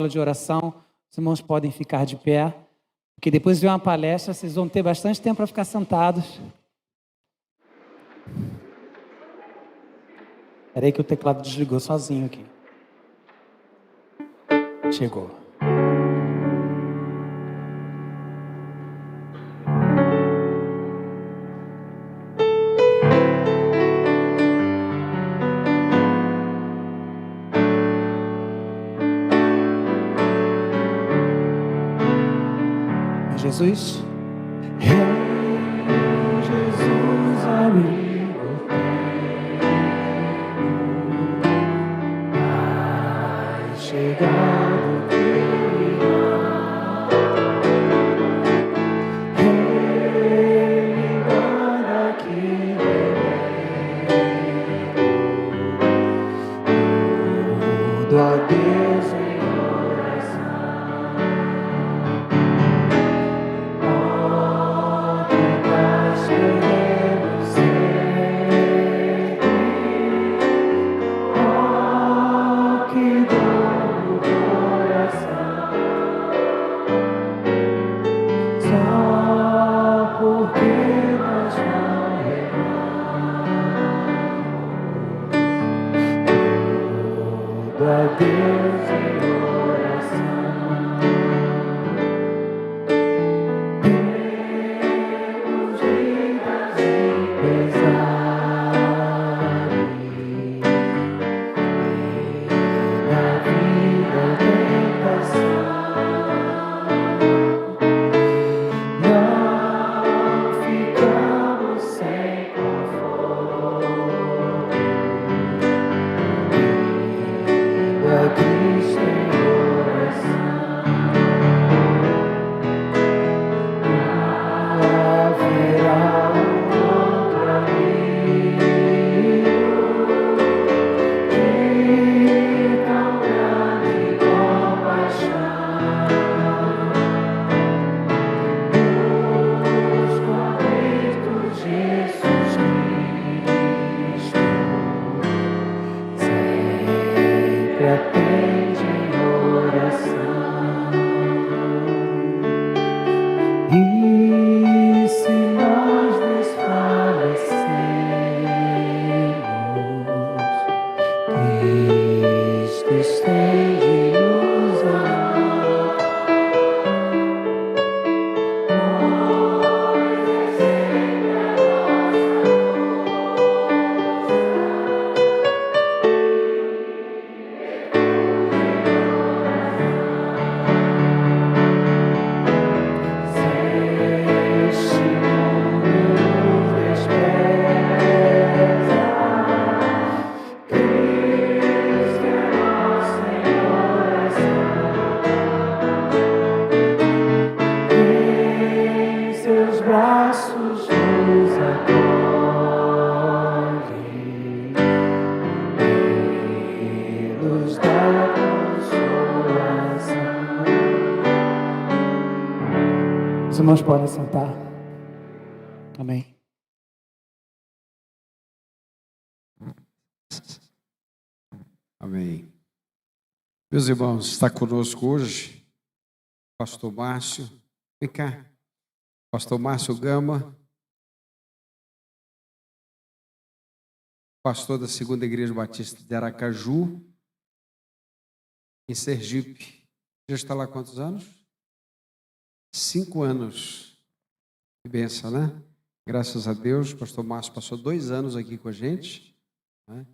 de oração, os irmãos podem ficar de pé, porque depois de uma palestra vocês vão ter bastante tempo para ficar sentados. Espera aí que o teclado desligou sozinho aqui. Chegou. Jesus, Jesus, amigo, vai chegar o dia, Ele manda que tudo a Deus em oração. Deus em oração, temos vidas em pesar, e na vida tentação, não ficamos sem conforto. Cristo em oração, haverá outro amigo que tão grande compaixão nos conflitos de Jesus Cristo sempre atende oração. E se nós desfalecemos, Cristo estende-nos a mão. Pois é sempre a braços nos acolhe e nos dá consolação. Os irmãos podem sentar. Amém. Amém. Meus irmãos, está conosco hoje Pastor Márcio. Vem cá. Pastor Márcio Gama, pastor da Segunda Igreja Batista de Aracaju, em Sergipe. Já está lá há quantos anos? 5 anos. Que bênção, né? Graças a Deus, pastor Márcio passou 2 anos aqui com a gente, né?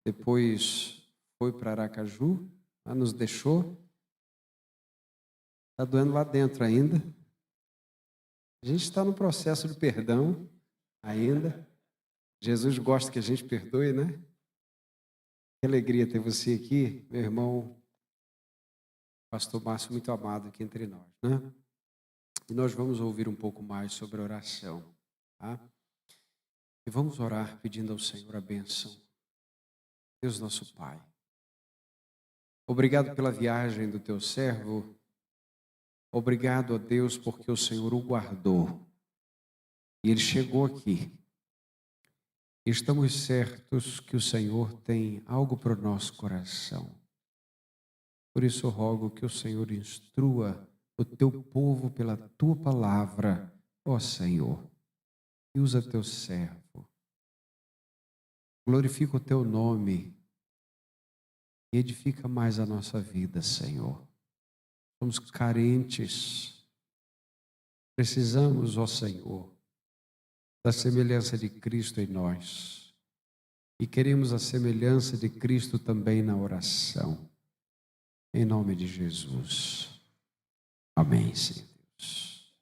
Depois foi para Aracaju, né? Nos deixou. Está doendo lá dentro ainda. A gente está no processo de perdão ainda. Jesus gosta que a gente perdoe, né? Que alegria ter você aqui, meu irmão, pastor Márcio, muito amado aqui entre nós, né? E nós vamos ouvir um pouco mais sobre oração, tá? E vamos orar pedindo ao Senhor a bênção. Deus nosso Pai, obrigado pela viagem do teu servo. Obrigado a Deus porque o Senhor o guardou. E ele chegou aqui. Estamos certos que o Senhor tem algo para o nosso coração. Por isso eu rogo que o Senhor instrua o teu povo pela tua palavra, ó Senhor, e usa teu servo. Glorifica o teu nome e edifica mais a nossa vida, Senhor. Somos carentes, precisamos, ó Senhor, da semelhança de Cristo em nós. E queremos a semelhança de Cristo também na oração. Em nome de Jesus. Amém, Senhor Deus.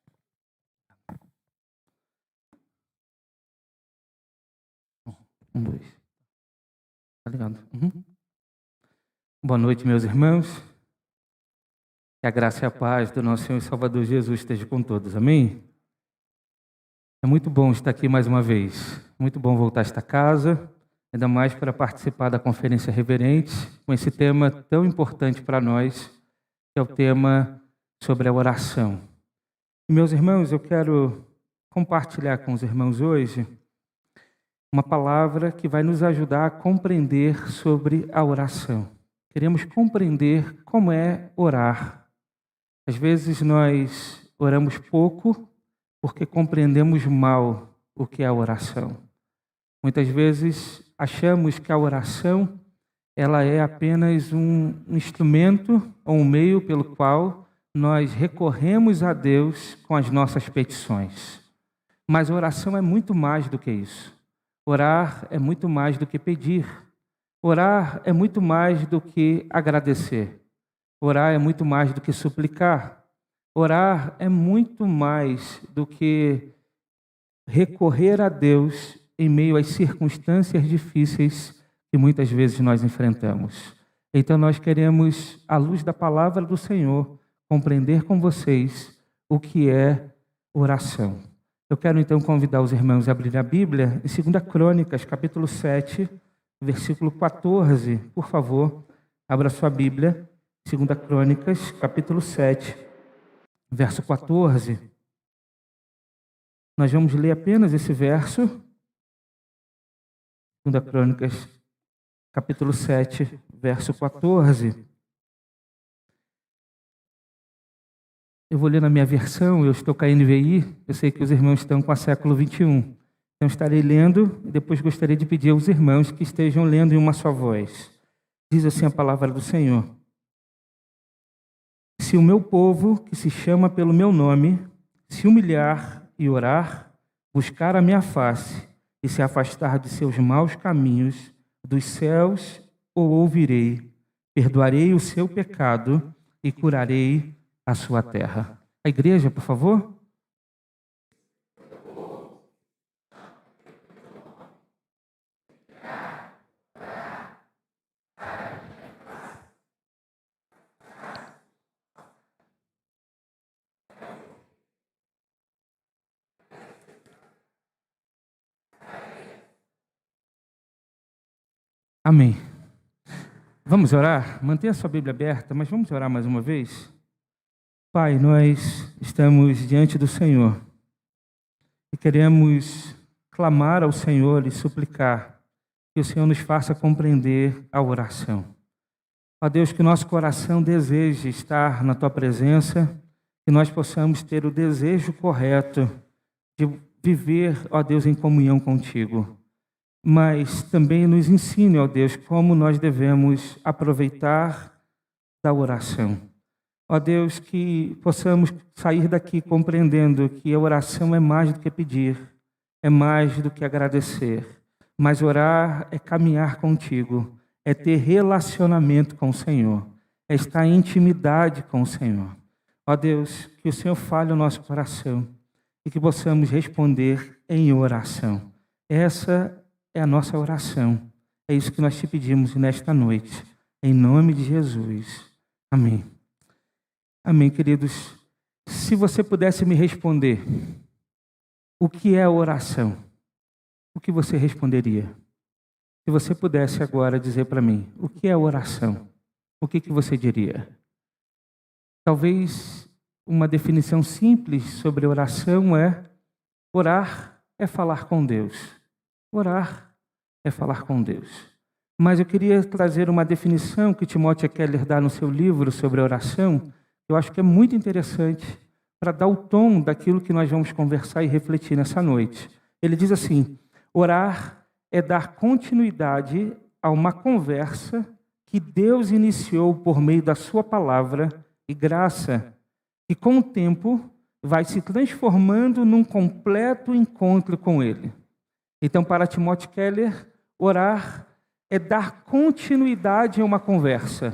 Dois. Tá ligado? Boa noite, meus irmãos. Que a graça e a paz do nosso Senhor e Salvador Jesus esteja com todos. Amém? É muito bom estar aqui mais uma vez. Muito bom voltar a esta casa, ainda mais para participar da Conferência Reverente, com esse tema tão importante para nós, que é o tema sobre a oração. E, meus irmãos, eu quero compartilhar com os irmãos hoje uma palavra que vai nos ajudar a compreender sobre a oração. Queremos compreender como é orar. Às vezes nós oramos pouco porque compreendemos mal o que é a oração. Muitas vezes achamos que a oração ela é apenas um instrumento ou um meio pelo qual nós recorremos a Deus com as nossas petições. Mas a oração é muito mais do que isso. Orar é muito mais do que pedir. Orar é muito mais do que agradecer. Orar é muito mais do que suplicar. Orar é muito mais do que recorrer a Deus em meio às circunstâncias difíceis que muitas vezes nós enfrentamos. Então nós queremos, à luz da palavra do Senhor, compreender com vocês o que é oração. Eu quero então convidar os irmãos a abrir a Bíblia em 2 Crônicas, capítulo 7, versículo 14. Por favor, abra sua Bíblia, 2 Crônicas, capítulo 7, verso 14. Nós vamos ler apenas esse verso. 2 Crônicas, capítulo 7, verso 14. Eu vou ler na minha versão, eu estou com a NVI, eu sei que os irmãos estão com a século 21. Então estarei lendo e depois gostaria de pedir aos irmãos que estejam lendo em uma só voz. Diz assim a palavra do Senhor. Se o meu povo, que se chama pelo meu nome, se humilhar e orar, buscar a minha face e se afastar de seus maus caminhos, dos céus o ouvirei, perdoarei o seu pecado e curarei a sua terra. A igreja, por favor. Amém. Vamos orar? Mantenha a sua Bíblia aberta, mas vamos orar mais uma vez? Pai, nós estamos diante do Senhor e queremos clamar ao Senhor e suplicar que o Senhor nos faça compreender a oração. Ó Deus, que o nosso coração deseje estar na Tua presença, que nós possamos ter o desejo correto de viver, ó Deus, em comunhão contigo. Mas também nos ensine, ó Deus, como nós devemos aproveitar da oração. Ó Deus, que possamos sair daqui compreendendo que a oração é mais do que pedir, é mais do que agradecer. Mas orar é caminhar contigo, é ter relacionamento com o Senhor, é estar em intimidade com o Senhor. Ó Deus, que o Senhor fale o nosso coração e que possamos responder em oração. Essa é a nossa oração. É isso que nós te pedimos nesta noite. Em nome de Jesus. Amém. Amém, queridos. Se você pudesse me responder o que é oração, o que você responderia? Se você pudesse agora dizer para mim o que é oração, o que você diria? Talvez uma definição simples sobre oração é: orar é falar com Deus. Orar é falar com Deus. mas eu queria trazer uma definição que Timothy Keller dá no seu livro sobre a oração, que eu acho que é muito interessante para dar o tom daquilo que nós vamos conversar e refletir nessa noite. Ele diz assim: orar é dar continuidade a uma conversa que Deus iniciou por meio da sua palavra e graça, e com o tempo vai se transformando num completo encontro com Ele. Então, para Timothy Keller, orar é dar continuidade a uma conversa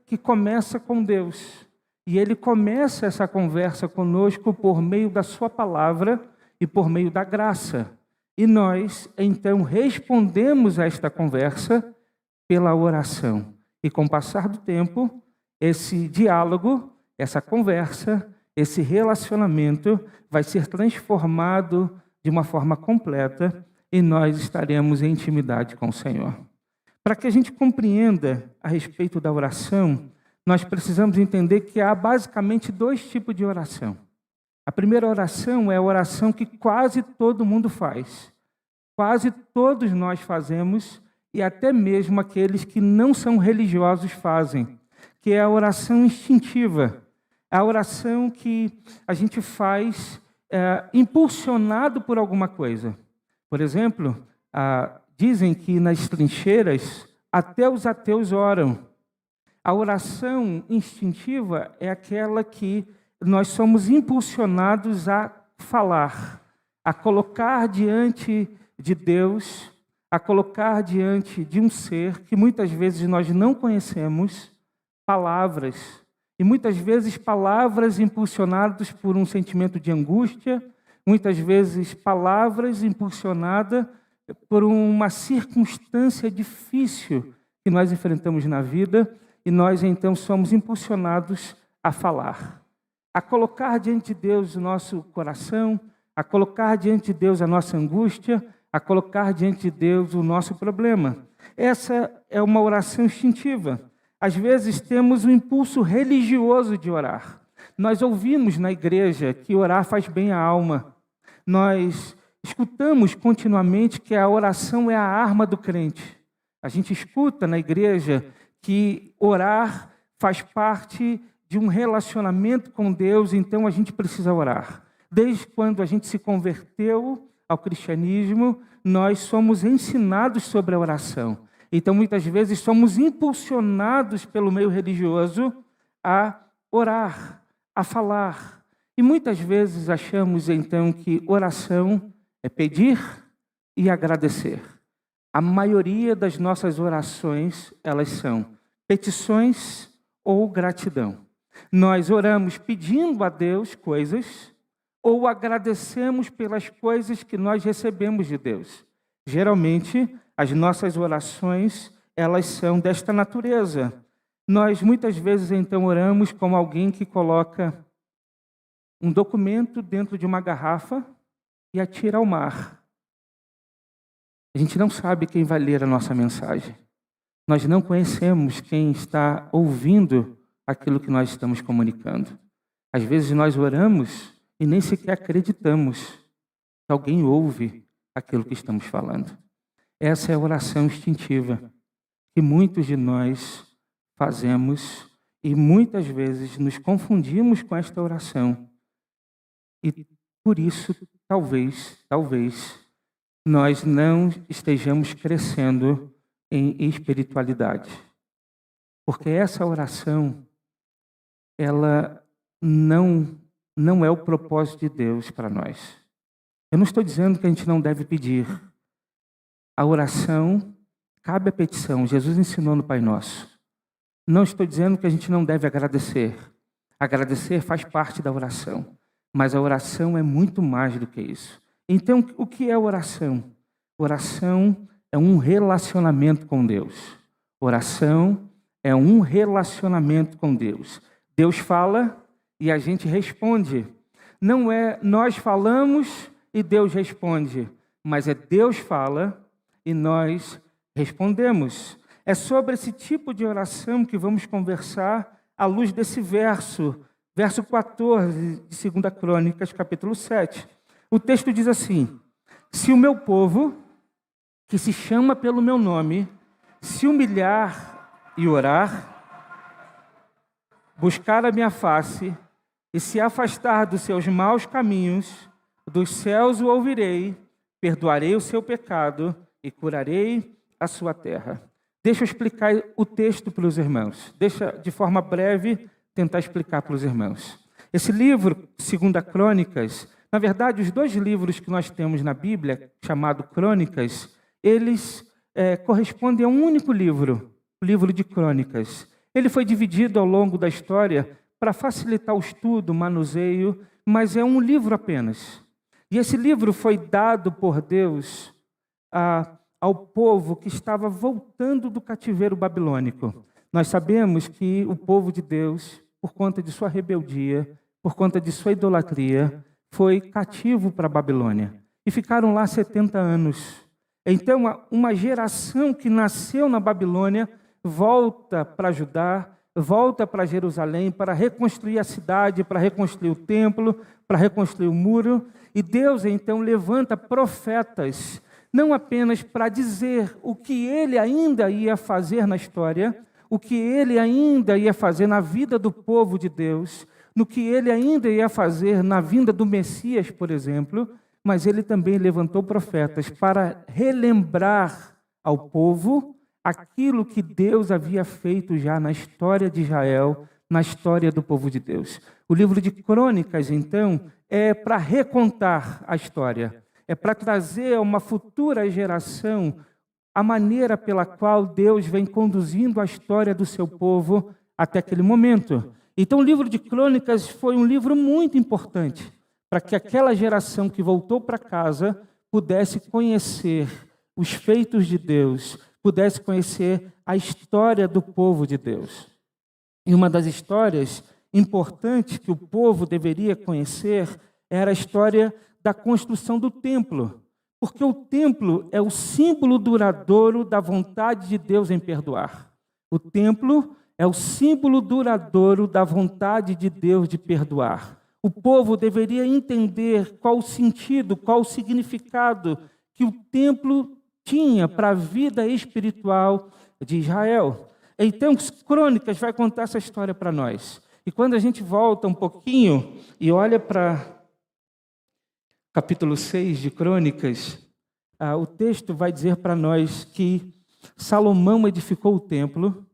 que começa com Deus. E Ele começa essa conversa conosco por meio da sua palavra e por meio da graça. E nós, então, respondemos a esta conversa pela oração. E com o passar do tempo, esse diálogo, essa conversa, esse relacionamento vai ser transformado de uma forma completa e nós estaremos em intimidade com o Senhor. Para que a gente compreenda a respeito da oração, nós precisamos entender que há basicamente 2 tipos de oração. A primeira oração é a oração que quase todo mundo faz. Quase todos nós fazemos, e até mesmo aqueles que não são religiosos fazem, que é a oração instintiva. A oração que a gente faz impulsionado por alguma coisa. Por exemplo, dizem que nas trincheiras até os ateus oram. A oração instintiva é aquela que nós somos impulsionados a falar, a colocar diante de Deus, a colocar diante de um ser que muitas vezes nós não conhecemos, palavras. E muitas vezes palavras impulsionadas por um sentimento de angústia, muitas vezes palavras impulsionadas por uma circunstância difícil que nós enfrentamos na vida, e nós então somos impulsionados a falar, a colocar diante de Deus o nosso coração, a colocar diante de Deus a nossa angústia, a colocar diante de Deus o nosso problema. Essa é uma oração instintiva. Às vezes temos um impulso religioso de orar. Nós ouvimos na igreja que orar faz bem à alma. Nós escutamos continuamente que a oração é a arma do crente. A gente escuta na igreja que orar faz parte de um relacionamento com Deus, então a gente precisa orar. Desde quando a gente se converteu ao cristianismo, nós somos ensinados sobre a oração. Então, muitas vezes, somos impulsionados pelo meio religioso a orar, a falar. E muitas vezes achamos, então, que oração é pedir e agradecer. A maioria das nossas orações, elas são petições ou gratidão. Nós oramos pedindo a Deus coisas ou agradecemos pelas coisas que nós recebemos de Deus. Geralmente, as nossas orações, elas são desta natureza. Nós, muitas vezes, então, oramos como alguém que coloca um documento dentro de uma garrafa e atira ao mar. A gente não sabe quem vai ler a nossa mensagem. Nós não conhecemos quem está ouvindo aquilo que nós estamos comunicando. Às vezes nós oramos e nem sequer acreditamos que alguém ouve aquilo que estamos falando. Essa é a oração instintiva que muitos de nós fazemos e muitas vezes nos confundimos com esta oração. E por isso, talvez, nós não estejamos crescendo em espiritualidade. Porque essa oração, ela não é o propósito de Deus para nós. Eu não estou dizendo que a gente não deve pedir. A oração, cabe a petição. Jesus ensinou no Pai Nosso. Não estou dizendo que a gente não deve agradecer. Agradecer faz parte da oração. Mas a oração é muito mais do que isso. Então, o que é oração? Oração é um relacionamento com Deus. Oração é um relacionamento com Deus. Deus fala e a gente responde. Não é nós falamos e Deus responde, mas é Deus fala e nós respondemos. É sobre esse tipo de oração que vamos conversar à luz desse verso 14 de 2 Crônicas, capítulo 7. O texto diz assim: se o meu povo, que se chama pelo meu nome, se humilhar e orar, buscar a minha face e se afastar dos seus maus caminhos, dos céus o ouvirei, perdoarei o seu pecado e curarei a sua terra. Deixa eu explicar o texto para os irmãos. Deixa, de forma breve, tentar explicar para os irmãos. Esse livro, 2 Crônicas, na verdade, os 2 livros que nós temos na Bíblia, chamado Crônicas, eles correspondem a um único livro, o livro de Crônicas. Ele foi dividido ao longo da história para facilitar o estudo, o manuseio, mas é um livro apenas. E esse livro foi dado por Deus ao povo que estava voltando do cativeiro babilônico. Nós sabemos que o povo de Deus, por conta de sua rebeldia, por conta de sua idolatria, foi cativo para a Babilônia. E ficaram lá 70 anos. Então, uma geração que nasceu na Babilônia volta para Judá, volta para Jerusalém para reconstruir a cidade, para reconstruir o templo, para reconstruir o muro. E Deus, então, levanta profetas, não apenas para dizer o que ele ainda ia fazer na história, o que ele ainda ia fazer na vida do povo de Deus, no que ele ainda ia fazer na vinda do Messias, por exemplo, mas ele também levantou profetas para relembrar ao povo aquilo que Deus havia feito já na história de Israel, na história do povo de Deus. O livro de Crônicas, então, é para recontar a história, é para trazer a uma futura geração a maneira pela qual Deus vem conduzindo a história do seu povo até aquele momento. Então, o livro de Crônicas foi um livro muito importante para que aquela geração que voltou para casa pudesse conhecer os feitos de Deus, pudesse conhecer a história do povo de Deus. E uma das histórias importantes que o povo deveria conhecer era a história da construção do templo, porque o templo é o símbolo duradouro da vontade de Deus em perdoar. O templo é o símbolo duradouro da vontade de Deus de perdoar. O povo deveria entender qual o sentido, qual o significado que o templo tinha para a vida espiritual de Israel. Então, Crônicas vai contar essa história para nós. E quando a gente volta um pouquinho e olha para capítulo 6 de Crônicas, o texto vai dizer para nós que Salomão edificou o templo,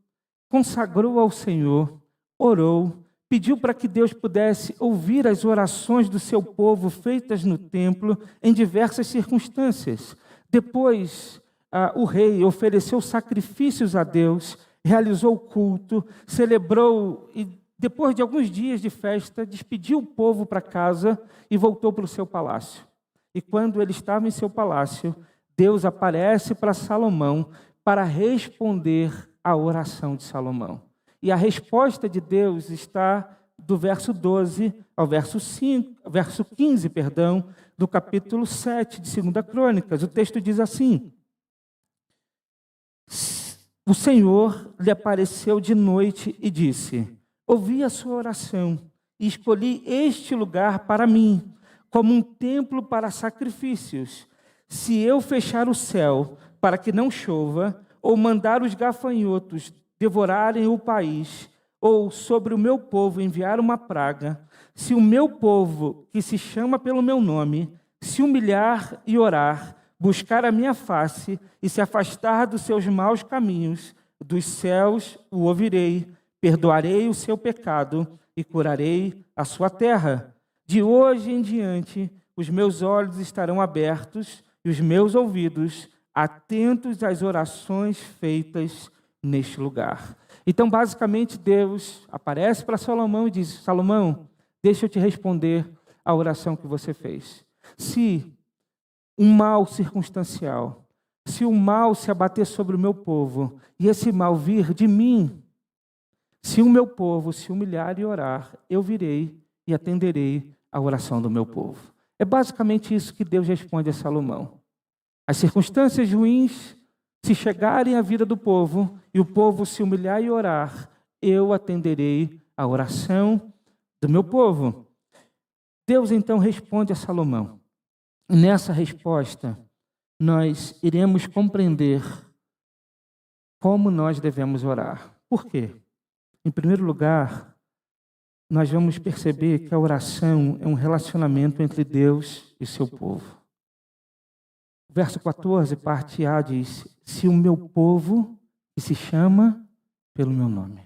consagrou ao Senhor, orou, pediu para que Deus pudesse ouvir as orações do seu povo feitas no templo em diversas circunstâncias. Depois, o rei ofereceu sacrifícios a Deus, realizou o culto, celebrou e, depois de alguns dias de festa, despediu o povo para casa e voltou para o seu palácio. E quando ele estava em seu palácio, Deus aparece para Salomão para responder à oração de Salomão. E a resposta de Deus está do verso 12 ao verso 15, do capítulo 7 de 2 Crônicas. O texto diz assim: o Senhor lhe apareceu de noite e disse: ouvi a sua oração e escolhi este lugar para mim, como um templo para sacrifícios. Se eu fechar o céu para que não chova, ou mandar os gafanhotos devorarem o país, ou sobre o meu povo enviar uma praga, se o meu povo, que se chama pelo meu nome, se humilhar e orar, buscar a minha face e se afastar dos seus maus caminhos, dos céus o ouvirei, perdoarei o seu pecado e curarei a sua terra. De hoje em diante, os meus olhos estarão abertos e os meus ouvidos atentos às orações feitas neste lugar. Então, basicamente, Deus aparece para Salomão e diz: Salomão, deixa eu te responder a oração que você fez. Se um mal circunstancial, se o mal se abater sobre o meu povo, e esse mal vir de mim, se o meu povo se humilhar e orar, eu virei e atenderei a oração do meu povo. É basicamente isso que Deus responde a Salomão. As circunstâncias ruins, se chegarem à vida do povo, e o povo se humilhar e orar, eu atenderei a oração do meu povo. Deus então responde a Salomão. E nessa resposta, nós iremos compreender como nós devemos orar. Por quê? Em primeiro lugar, nós vamos perceber que a oração é um relacionamento entre Deus e seu povo. Verso 14, parte A, diz: se o meu povo, que se chama pelo meu nome.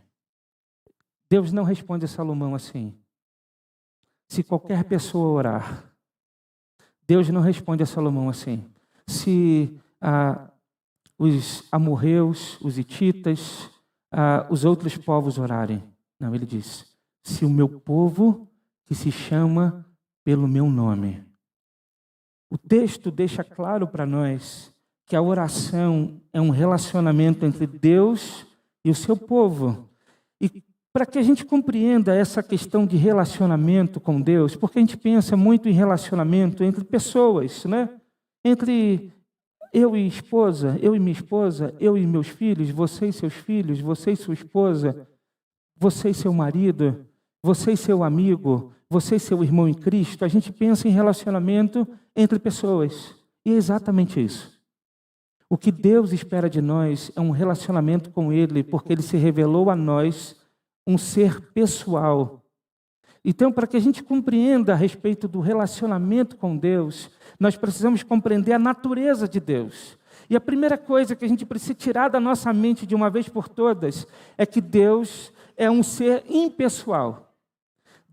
Deus não responde a Salomão assim. Se qualquer pessoa orar, Deus não responde a Salomão assim. Se os amorreus, os hititas, os outros povos orarem. Não, ele diz: se o meu povo, que se chama pelo meu nome. O texto deixa claro para nós que a oração é um relacionamento entre Deus e o seu povo. E para que a gente compreenda essa questão de relacionamento com Deus, porque a gente pensa muito em relacionamento entre pessoas, né? Entre eu e esposa, eu e minha esposa, eu e meus filhos, você e seus filhos, você e sua esposa, você e seu marido, você e seu amigo, você e seu irmão em Cristo. A gente pensa em relacionamento entre pessoas. E é exatamente isso. O que Deus espera de nós é um relacionamento com Ele, porque Ele se revelou a nós um ser pessoal. Então, para que a gente compreenda a respeito do relacionamento com Deus, nós precisamos compreender a natureza de Deus. E a primeira coisa que a gente precisa tirar da nossa mente de uma vez por todas é que Deus é um ser impessoal.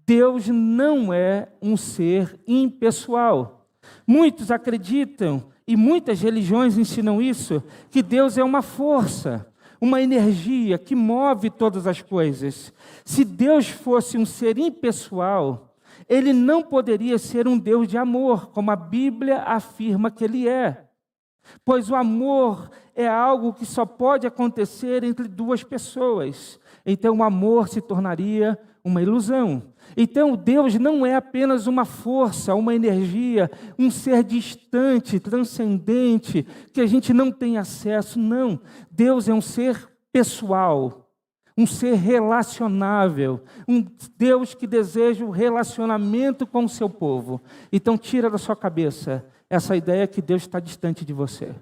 Deus não é um ser impessoal. Muitos acreditam, e muitas religiões ensinam isso, que Deus é uma força, uma energia que move todas as coisas. Se Deus fosse um ser impessoal, Ele não poderia ser um Deus de amor, como a Bíblia afirma que Ele é. Pois o amor é algo que só pode acontecer entre duas pessoas. Então o amor se tornaria uma ilusão. Então Deus não é apenas uma força, uma energia, um ser distante, transcendente, que a gente não tem acesso, não. Deus é um ser pessoal, um ser relacionável, um Deus que deseja o relacionamento com o seu povo. Então tira da sua cabeça essa ideia que Deus está distante de você.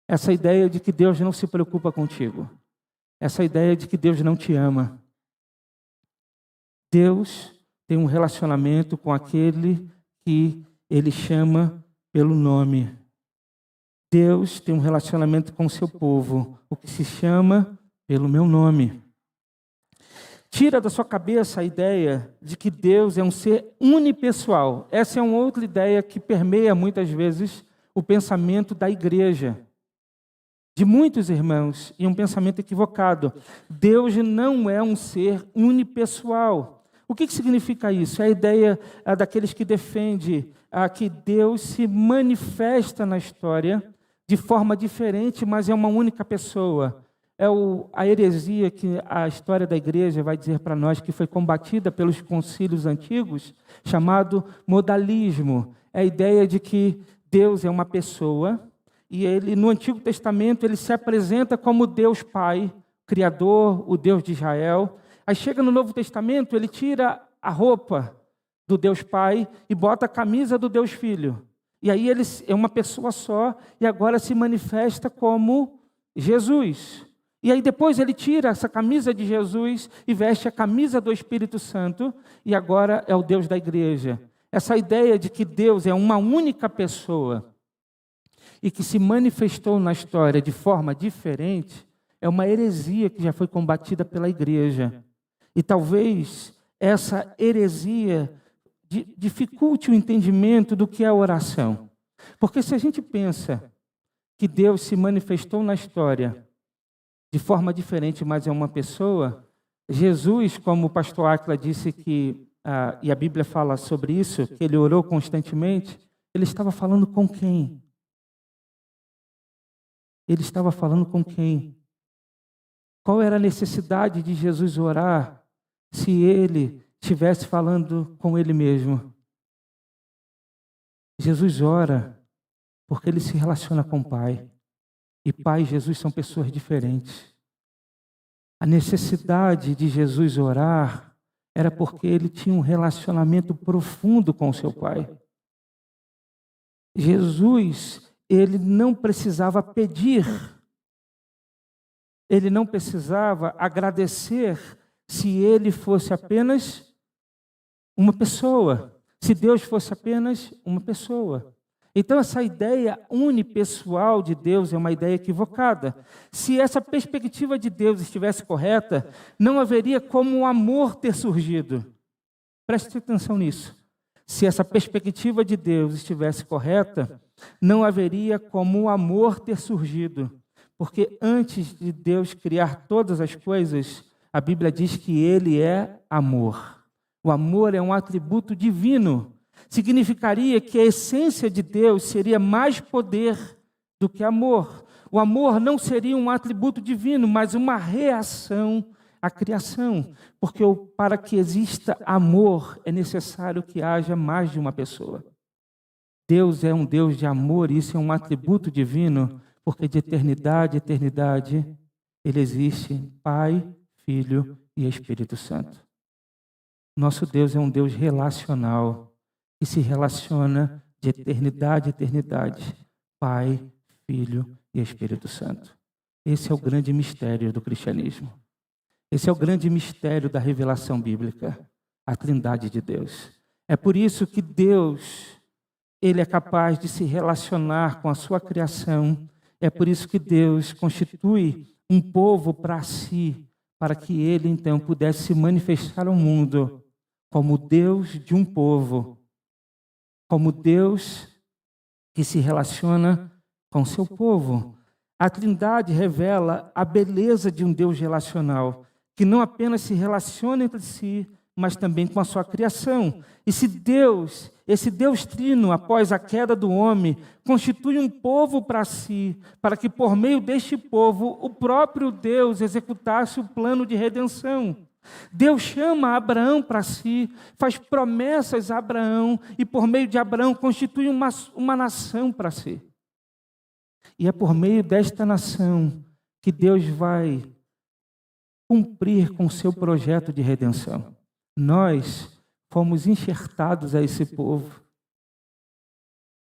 Essa ideia de que Deus não se preocupa contigo. Essa ideia de que Deus não te ama. Deus tem um relacionamento com aquele que Ele chama pelo nome. Deus tem um relacionamento com o seu povo, o que se chama pelo meu nome. Tira da sua cabeça a ideia de que Deus é um ser unipessoal. Essa é uma outra ideia que permeia muitas vezes o pensamento da igreja, de muitos irmãos, e um pensamento equivocado. Deus não é um ser unipessoal. O que significa isso? É a ideia daqueles que defendem que Deus se manifesta na história de forma diferente, mas é uma única pessoa. É a heresia que a história da igreja vai dizer para nós que foi combatida pelos concílios antigos, chamado modalismo. É a ideia de que Deus é uma pessoa e Ele, no Antigo Testamento, Ele se apresenta como Deus Pai, Criador, o Deus de Israel. Aí chega no Novo Testamento, Ele tira a roupa do Deus Pai e bota a camisa do Deus Filho. E aí Ele é uma pessoa só e agora se manifesta como Jesus. E aí depois Ele tira essa camisa de Jesus e veste a camisa do Espírito Santo e agora é o Deus da igreja. Essa ideia de que Deus é uma única pessoa e que se manifestou na história de forma diferente é uma heresia que já foi combatida pela igreja. E talvez essa heresia dificulte o entendimento do que é a oração. Porque se a gente pensa que Deus se manifestou na história de forma diferente, mas é uma pessoa, Jesus, como o pastor Áquila disse que, e a Bíblia fala sobre isso, que ele orou constantemente, ele estava falando com quem? Ele estava falando com quem? Qual era a necessidade de Jesus orar se ele estivesse falando com ele mesmo? Jesus ora porque ele se relaciona com o Pai. E Pai e Jesus são pessoas diferentes. A necessidade de Jesus orar era porque ele tinha um relacionamento profundo com o seu Pai. Jesus, ele não precisava pedir, ele não precisava agradecer se ele fosse apenas uma pessoa, se Deus fosse apenas uma pessoa. Então, essa ideia unipessoal de Deus é uma ideia equivocada. Se essa perspectiva de Deus estivesse correta, não haveria como o amor ter surgido. Preste atenção nisso. Se essa perspectiva de Deus estivesse correta, não haveria como o amor ter surgido. Porque antes de Deus criar todas as coisas, a Bíblia diz que Ele é amor. O amor é um atributo divino. Significaria que a essência de Deus seria mais poder do que amor. O amor não seria um atributo divino, mas uma reação à criação. Porque para que exista amor, é necessário que haja mais de uma pessoa. Deus é um Deus de amor, e isso é um atributo divino, porque de eternidade a eternidade, Ele existe, Pai, Filho e Espírito Santo. Nosso Deus é um Deus relacional, que se relaciona de eternidade a eternidade, Pai, Filho e Espírito Santo. Esse é o grande mistério do cristianismo. Esse é o grande mistério da revelação bíblica, a Trindade de Deus. É por isso que Deus, Ele é capaz de se relacionar com a sua criação. É por isso que Deus constitui um povo para si, para que Ele então pudesse se manifestar ao mundo como Deus de um povo, como Deus que se relaciona com seu povo. A Trindade revela a beleza de um Deus relacional, que não apenas se relaciona entre si, mas também com a sua criação. E se Deus, esse Deus trino, após a queda do homem, constitui um povo para si, para que por meio deste povo o próprio Deus executasse o plano de redenção. Deus chama Abraão para si, faz promessas a Abraão e por meio de Abraão constitui uma nação para si. E é por meio desta nação que Deus vai cumprir com o seu projeto de redenção. Nós fomos enxertados a esse povo.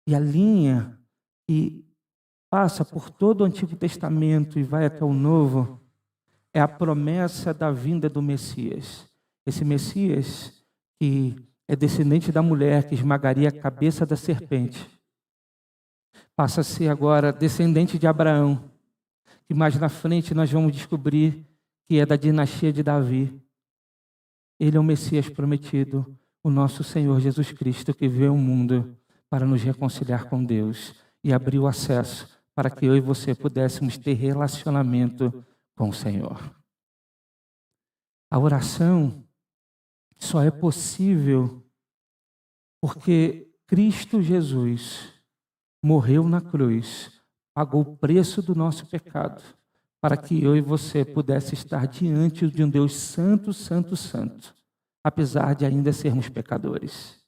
E a linha que passa por todo o Antigo Testamento e vai até o Novo é a promessa da vinda do Messias. Esse Messias que é descendente da mulher que esmagaria a cabeça da serpente. Passa a ser agora descendente de Abraão, que mais na frente nós vamos descobrir que é da dinastia de Davi. Ele é o Messias prometido, o nosso Senhor Jesus Cristo, que veio ao mundo para nos reconciliar com Deus e abrir o acesso para que eu e você pudéssemos ter relacionamento com o Senhor. A oração só é possível porque Cristo Jesus morreu na cruz, pagou o preço do nosso pecado, para que eu e você pudesse estar diante de um Deus santo, santo, santo, apesar de ainda sermos pecadores.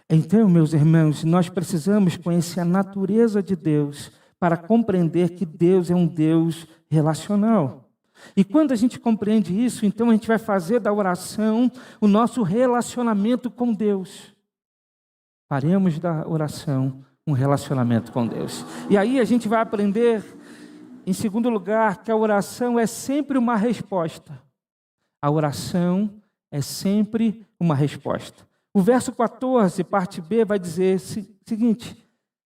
Então, meus irmãos, nós precisamos conhecer a natureza de Deus para compreender que Deus é um Deus relacional. E quando a gente compreende isso, então a gente vai fazer da oração o nosso relacionamento com Deus. Faremos da oração um relacionamento com Deus. E aí a gente vai aprender, em segundo lugar, que a oração é sempre uma resposta. A oração é sempre uma resposta. O verso 14, parte B, vai dizer o seguinte: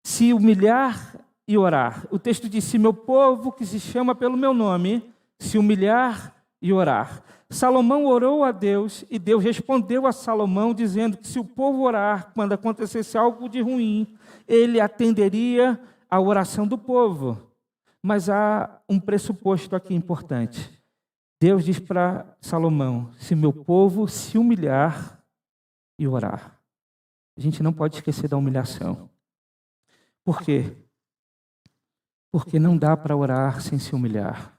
se humilhar e orar. O texto diz: se meu povo, que se chama pelo meu nome, se humilhar e orar. Salomão orou a Deus e Deus respondeu a Salomão dizendo que se o povo orar quando acontecesse algo de ruim, ele atenderia a oração do povo. Mas há um pressuposto aqui importante. Deus diz para Salomão: se meu povo se humilhar e orar. A gente não pode esquecer da humilhação. Por quê? Porque não dá para orar sem se humilhar.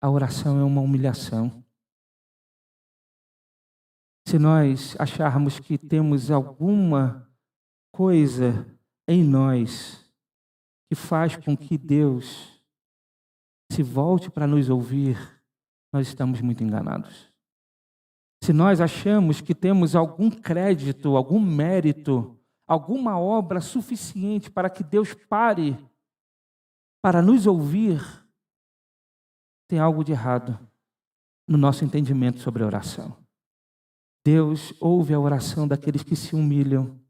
A oração é uma humilhação. Se nós acharmos que temos alguma coisa em nós que faz com que Deus se volte para nos ouvir, nós estamos muito enganados. Se nós achamos que temos algum crédito, algum mérito, alguma obra suficiente para que Deus pare para nos ouvir, tem algo de errado no nosso entendimento sobre a oração. Deus ouve a oração daqueles que se humilham,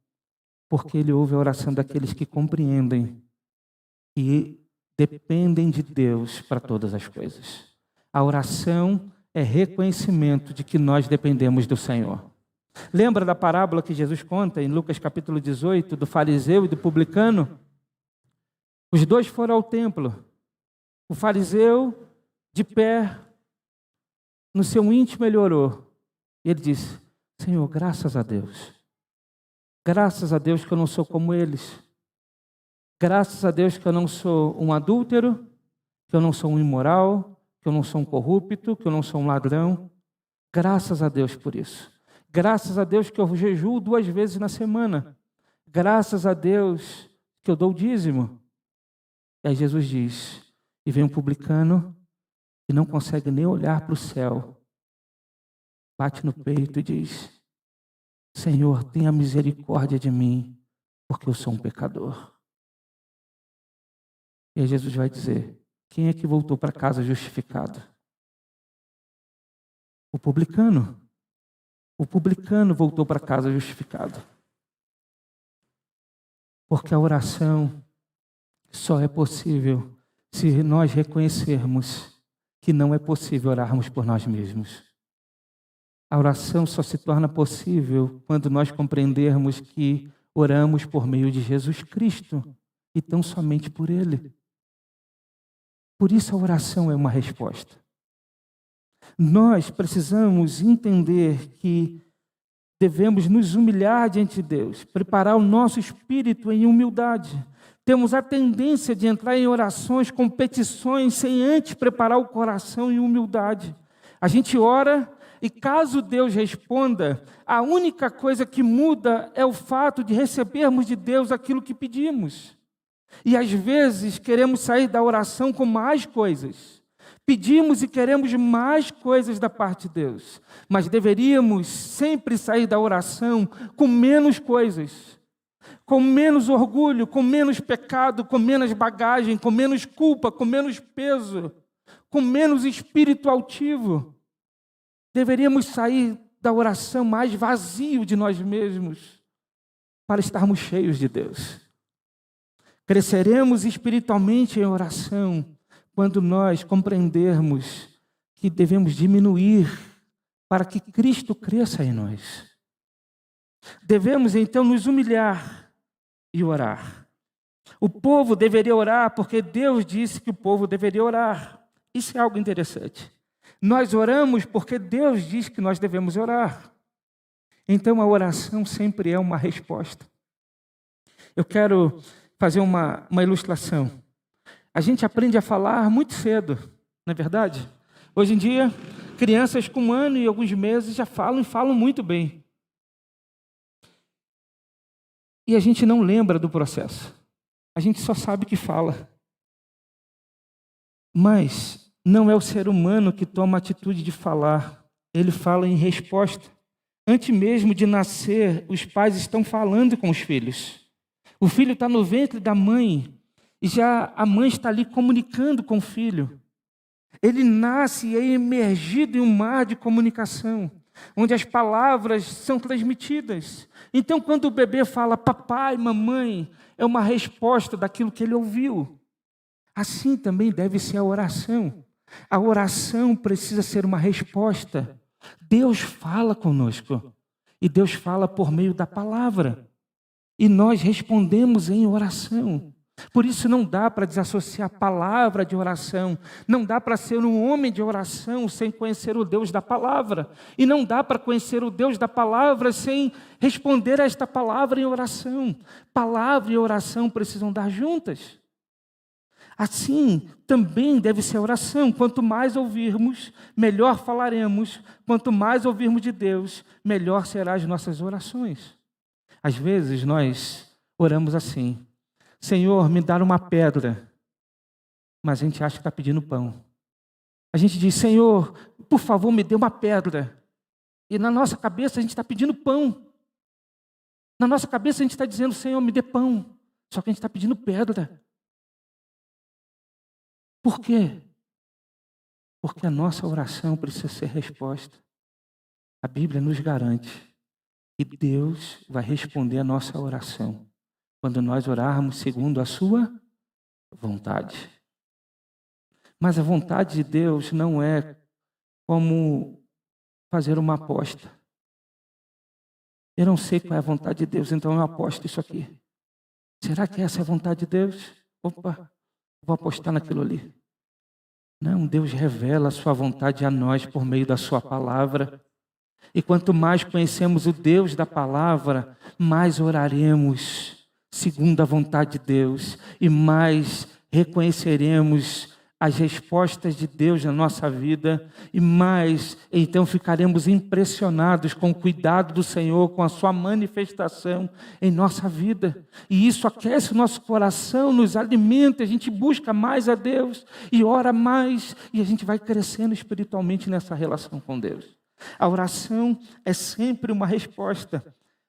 porque Ele ouve a oração daqueles que compreendem e dependem de Deus para todas as coisas. A oração é reconhecimento de que nós dependemos do Senhor. Lembra da parábola que Jesus conta em Lucas capítulo 18, do fariseu e do publicano? Os dois foram ao templo. O fariseu, de pé, no seu íntimo ele orou. E ele disse: Senhor, graças a Deus. Graças a Deus que eu não sou como eles. Graças a Deus que eu não sou um adúltero, que eu não sou um imoral, que eu não sou um corrupto, que eu não sou um ladrão. Graças a Deus por isso. Graças a Deus que eu jejuo 2 vezes na semana. Graças a Deus que eu dou o dízimo. E aí Jesus diz, e vem um publicano que não consegue nem olhar para o céu, bate no peito e diz: Senhor, tenha misericórdia de mim, porque eu sou um pecador. E aí Jesus vai dizer: quem é que voltou para casa justificado? O publicano. O publicano voltou para casa justificado. Porque a oração só é possível se nós reconhecermos que não é possível orarmos por nós mesmos. A oração só se torna possível quando nós compreendermos que oramos por meio de Jesus Cristo e tão somente por Ele. Por isso a oração é uma resposta. Nós precisamos entender que devemos nos humilhar diante de Deus, preparar o nosso espírito em humildade. Temos a tendência de entrar em orações, competições, sem antes preparar o coração em humildade. A gente ora e caso Deus responda, a única coisa que muda é o fato de recebermos de Deus aquilo que pedimos. E às vezes queremos sair da oração com mais coisas. Pedimos e queremos mais coisas da parte de Deus. Mas deveríamos sempre sair da oração com menos coisas. Com menos orgulho, com menos pecado, com menos bagagem, com menos culpa, com menos peso, com menos espírito altivo. Deveríamos sair da oração mais vazio de nós mesmos para estarmos cheios de Deus. Cresceremos espiritualmente em oração quando nós compreendermos que devemos diminuir para que Cristo cresça em nós. Devemos então nos humilhar e orar. O povo deveria orar porque Deus disse que o povo deveria orar. Isso é algo interessante. Nós oramos porque Deus diz que nós devemos orar. Então a oração sempre é uma resposta. Eu quero fazer uma ilustração. A gente aprende a falar muito cedo, não é verdade? Hoje em dia, crianças com 1 ano e alguns meses já falam e falam muito bem. E a gente não lembra do processo. A gente só sabe que fala. Mas não é o ser humano que toma a atitude de falar. Ele fala em resposta. Antes mesmo de nascer, os pais estão falando com os filhos. O filho está no ventre da mãe e já a mãe está ali comunicando com o filho. Ele nasce e é imergido em um mar de comunicação, onde as palavras são transmitidas. Então, quando o bebê fala papai, mamãe, é uma resposta daquilo que ele ouviu. Assim também deve ser a oração. A oração precisa ser uma resposta. Deus fala conosco. E Deus fala por meio da palavra. E nós respondemos em oração. Por isso não dá para desassociar a palavra de oração. Não dá para ser um homem de oração sem conhecer o Deus da palavra. E não dá para conhecer o Deus da palavra sem responder a esta palavra em oração. Palavra e oração precisam andar juntas. Assim também deve ser a oração. Quanto mais ouvirmos, melhor falaremos. Quanto mais ouvirmos de Deus, melhor serão as nossas orações. Às vezes nós oramos assim: Senhor, me dá uma pedra. Mas a gente acha que está pedindo pão. A gente diz: Senhor, por favor, me dê uma pedra. E na nossa cabeça a gente está pedindo pão. Na nossa cabeça a gente está dizendo, Senhor, me dê pão. Só que a gente está pedindo pedra. Por quê? Porque a nossa oração precisa ser resposta. A Bíblia nos garante que Deus vai responder a nossa oração quando nós orarmos segundo a sua vontade. Mas a vontade de Deus não é como fazer uma aposta. Eu não sei qual é a vontade de Deus, então eu aposto isso aqui. Será que essa é a vontade de Deus? Opa, vou apostar naquilo ali. Não, Deus revela a sua vontade a nós por meio da sua palavra. E quanto mais conhecemos o Deus da palavra, mais oraremos segundo a vontade de Deus e mais reconheceremos as respostas de Deus na nossa vida e mais, então, ficaremos impressionados com o cuidado do Senhor, com a sua manifestação em nossa vida. E isso aquece o nosso coração, nos alimenta, a gente busca mais a Deus e ora mais e a gente vai crescendo espiritualmente nessa relação com Deus. A oração é sempre uma resposta.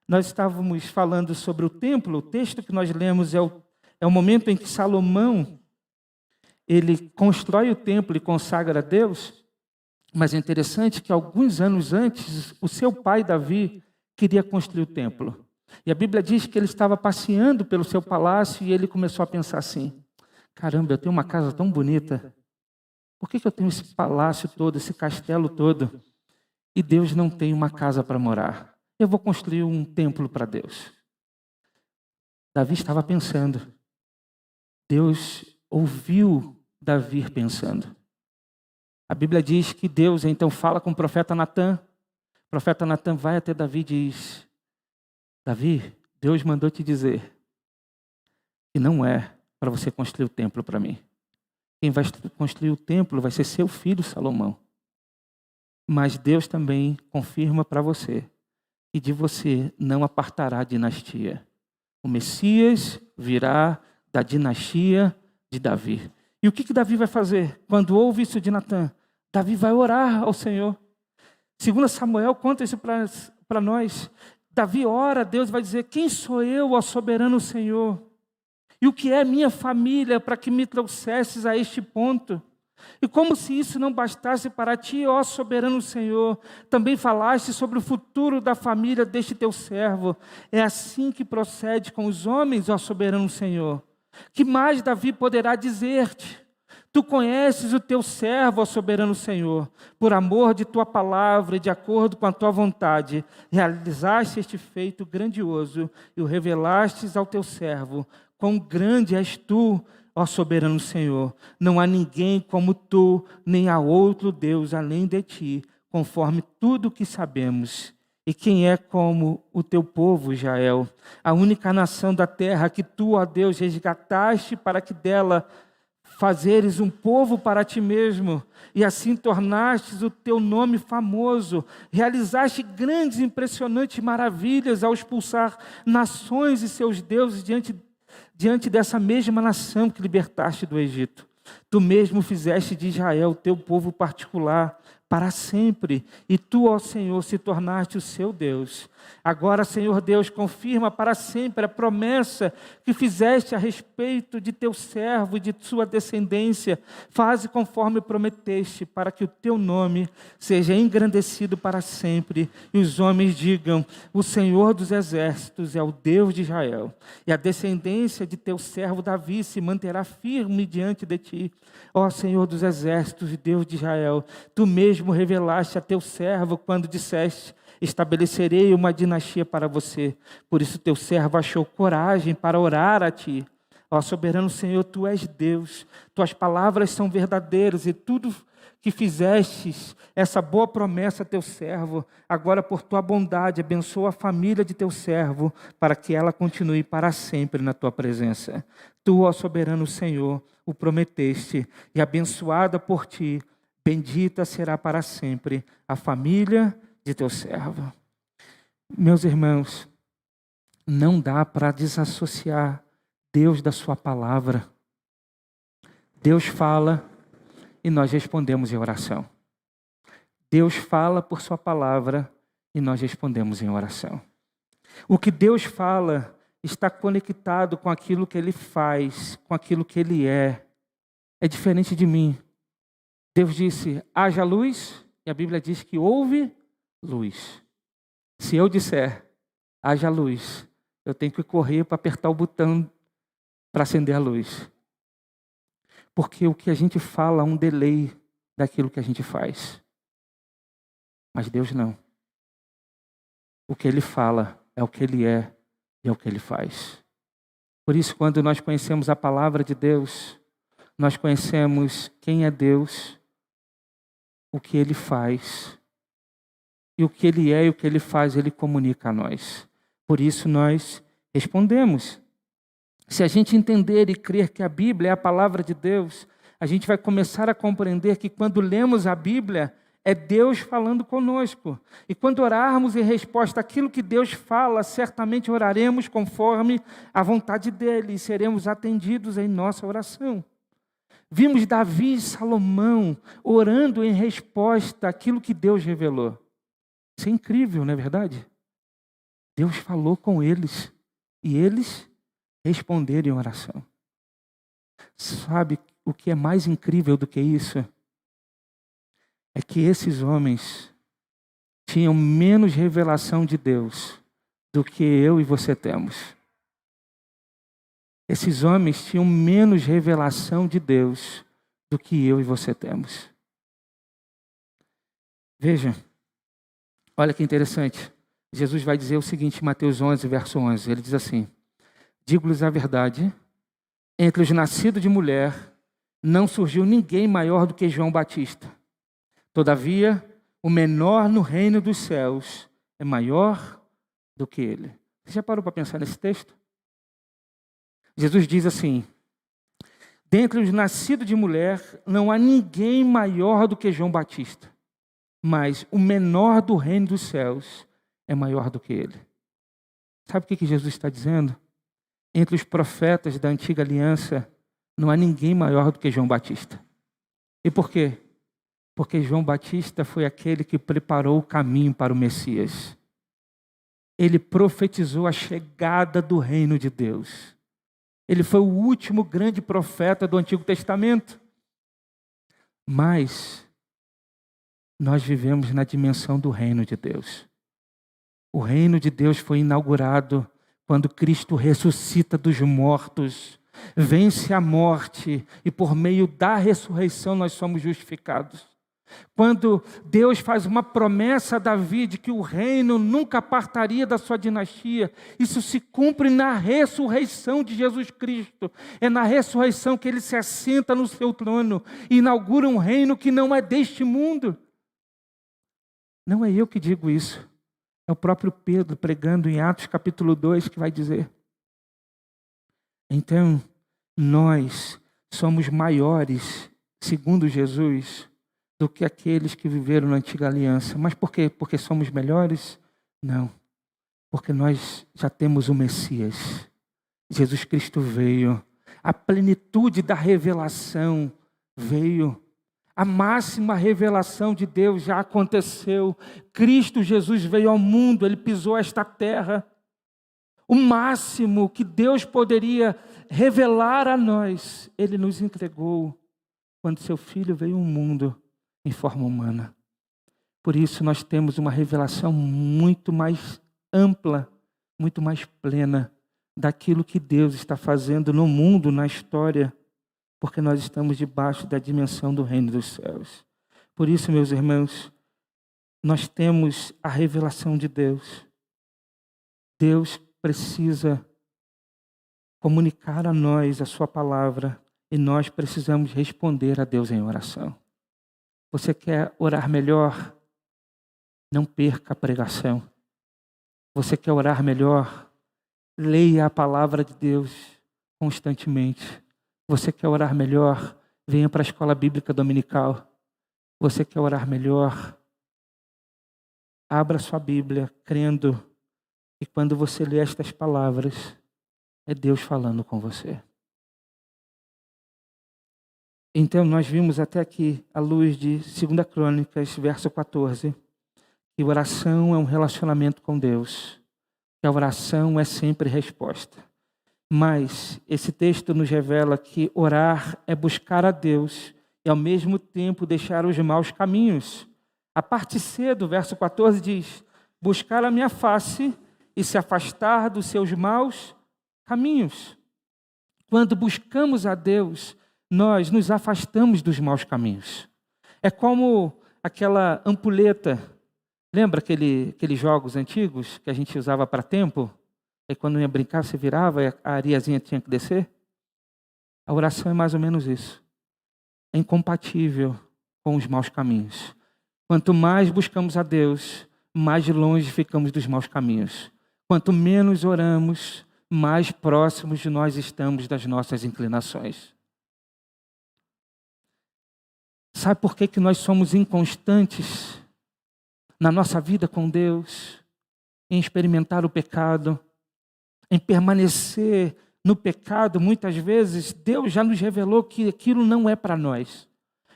Nós estávamos falando sobre o templo, o texto que nós lemos é o momento em que Salomão ele constrói o templo e consagra a Deus, mas é interessante que alguns anos antes, o seu pai Davi queria construir o templo. E a Bíblia diz que ele estava passeando pelo seu palácio e ele começou a pensar assim, caramba, eu tenho uma casa tão bonita, por que eu tenho esse palácio todo, esse castelo todo, e Deus não tem uma casa para morar? Eu vou construir um templo para Deus. Davi estava pensando, Deus ouviu Davi pensando. A Bíblia diz que Deus então fala com o profeta Natã. O profeta Natã vai até Davi e diz, Davi, Deus mandou te dizer que não é para você construir o templo para mim. Quem vai construir o templo vai ser seu filho Salomão. Mas Deus também confirma para você que de você não apartará a dinastia. O Messias virá da dinastia de Davi. E o que Davi vai fazer? Quando ouve isso de Natã, Davi vai orar ao Senhor. 2 Samuel conta isso para nós. Davi ora, Deus vai dizer, quem sou eu, ó soberano Senhor? E o que é minha família para que me trouxesses a este ponto? E como se isso não bastasse para ti, ó soberano Senhor, também falaste sobre o futuro da família deste teu servo. É assim que procede com os homens, ó soberano Senhor. Que mais Davi poderá dizer-te? Tu conheces o teu servo, ó soberano Senhor, por amor de tua palavra e de acordo com a tua vontade, realizaste este feito grandioso e o revelastes ao teu servo. Quão grande és tu, ó soberano Senhor. Não há ninguém como tu, nem há outro Deus além de ti, conforme tudo o que sabemos. E quem é como o teu povo, Israel, a única nação da terra que tu, ó Deus, resgataste para que dela fazeres um povo para ti mesmo, e assim tornastes o teu nome famoso, realizaste grandes e impressionantes maravilhas ao expulsar nações e seus deuses diante dessa mesma nação que libertaste do Egito. Tu mesmo fizeste de Israel o teu povo particular para sempre, e tu, ó Senhor, se tornaste o seu Deus. Agora, Senhor Deus, confirma para sempre a promessa que fizeste a respeito de teu servo e de sua descendência. Faze conforme prometeste, para que o teu nome seja engrandecido para sempre, e os homens digam, o Senhor dos exércitos é o Deus de Israel, e a descendência de teu servo Davi se manterá firme diante de ti. Ó Senhor dos exércitos, Deus de Israel, tu mesmo revelaste a teu servo quando disseste, estabelecerei uma dinastia para você. Por isso teu servo achou coragem para orar a ti. Ó soberano Senhor, tu és Deus, tuas palavras são verdadeiras e tudo que fizestes, essa boa promessa a teu servo, agora por tua bondade abençoa a família de teu servo, para que ela continue para sempre na tua presença. Tu, ó soberano Senhor, o prometeste, e abençoada por ti, bendita será para sempre a família de teu servo. Meus irmãos, não dá para desassociar Deus da sua palavra. Deus fala e nós respondemos em oração. Deus fala por sua palavra e nós respondemos em oração. O que Deus fala está conectado com aquilo que Ele faz, com aquilo que Ele é. É diferente de mim. Deus disse, haja luz, e a Bíblia diz que houve luz. Se eu disser, haja luz, eu tenho que correr para apertar o botão para acender a luz. Porque o que a gente fala é um delay daquilo que a gente faz. Mas Deus não. O que Ele fala é o que Ele é e é o que Ele faz. Por isso, quando nós conhecemos a palavra de Deus, nós conhecemos quem é Deus, o que Ele faz. E o que Ele é e o que Ele faz, Ele comunica a nós. Por isso nós respondemos. Se a gente entender e crer que a Bíblia é a palavra de Deus, a gente vai começar a compreender que quando lemos a Bíblia, é Deus falando conosco. E quando orarmos em resposta àquilo que Deus fala, certamente oraremos conforme a vontade dEle e seremos atendidos em nossa oração. Vimos Davi e Salomão orando em resposta àquilo que Deus revelou. Isso é incrível, não é verdade? Deus falou com eles e eles responderam em oração. Sabe o que é mais incrível do que isso? É que esses homens tinham menos revelação de Deus do que eu e você temos. Esses homens tinham menos revelação de Deus do que eu e você temos. Veja, olha que interessante. Jesus vai dizer o seguinte em Mateus 11, verso 11. Ele diz assim, digo-lhes a verdade, entre os nascidos de mulher, não surgiu ninguém maior do que João Batista. Todavia, o menor no reino dos céus é maior do que ele. Você já parou para pensar nesse texto? Jesus diz assim, dentre os nascidos de mulher, não há ninguém maior do que João Batista, mas o menor do reino dos céus é maior do que ele. Sabe o que Jesus está dizendo? Entre os profetas da antiga aliança, não há ninguém maior do que João Batista. E por quê? Porque João Batista foi aquele que preparou o caminho para o Messias. Ele profetizou a chegada do reino de Deus. Ele foi o último grande profeta do Antigo Testamento. Mas nós vivemos na dimensão do reino de Deus. O reino de Deus foi inaugurado quando Cristo ressuscita dos mortos, vence a morte e por meio da ressurreição nós somos justificados. Quando Deus faz uma promessa a Davi de que o reino nunca apartaria da sua dinastia, isso se cumpre na ressurreição de Jesus Cristo. É na ressurreição que ele se assenta no seu trono e inaugura um reino que não é deste mundo. Não é eu que digo isso. É o próprio Pedro pregando em Atos capítulo 2 que vai dizer. Então, nós somos maiores, segundo Jesus, do que aqueles que viveram na antiga aliança. Mas por quê? Porque somos melhores? Não. Porque nós já temos o Messias. Jesus Cristo veio. A plenitude da revelação veio. A máxima revelação de Deus já aconteceu. Cristo Jesus veio ao mundo, Ele pisou esta terra. O máximo que Deus poderia revelar a nós, Ele nos entregou quando Seu Filho veio ao mundo em forma humana. Por isso nós temos uma revelação muito mais ampla, muito mais plena daquilo que Deus está fazendo no mundo, na história, porque nós estamos debaixo da dimensão do reino dos céus. Por isso, meus irmãos, nós temos a revelação de Deus. Deus precisa comunicar a nós a sua palavra e nós precisamos responder a Deus em oração. Você quer orar melhor? Não perca a pregação. Você quer orar melhor? Leia a palavra de Deus constantemente. Você quer orar melhor? Venha para a escola bíblica dominical. Você quer orar melhor? Abra sua Bíblia, crendo que quando você lê estas palavras, é Deus falando com você. Então, nós vimos até aqui, à luz de 2 Crônicas, verso 14, que oração é um relacionamento com Deus. que a oração é sempre resposta. Mas esse texto nos revela que orar é buscar a Deus e ao mesmo tempo deixar os maus caminhos. A parte C do verso 14 diz: buscar a minha face e se afastar dos seus maus caminhos. Quando buscamos a Deus, nós nos afastamos dos maus caminhos. É como aquela ampulheta. Lembra aqueles jogos antigos que a gente usava para tempo? E quando ia brincar, você virava e a areiazinha tinha que descer? A oração é mais ou menos isso. É incompatível com os maus caminhos. Quanto mais buscamos a Deus, mais longe ficamos dos maus caminhos. Quanto menos oramos, mais próximos de nós estamos das nossas inclinações. Sabe por que nós somos inconstantes na nossa vida com Deus? Em experimentar o pecado, em permanecer no pecado. Muitas vezes Deus já nos revelou que aquilo não é para nós.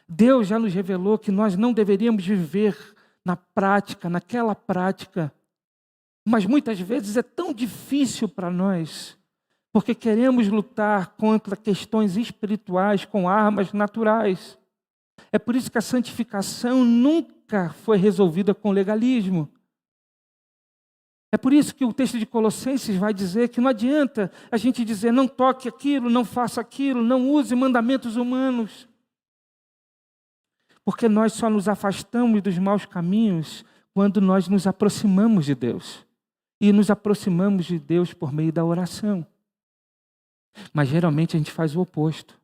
Deus já nos revelou que nós não deveríamos viver na prática, naquela prática. Mas muitas vezes é tão difícil para nós, porque queremos lutar contra questões espirituais com armas naturais. É por isso que a santificação nunca foi resolvida com legalismo. É por isso que o texto de Colossenses vai dizer que não adianta a gente dizer não toque aquilo, não faça aquilo, não use mandamentos humanos. Porque nós só nos afastamos dos maus caminhos quando nós nos aproximamos de Deus. E nos aproximamos de Deus por meio da oração. Mas geralmente a gente faz o oposto.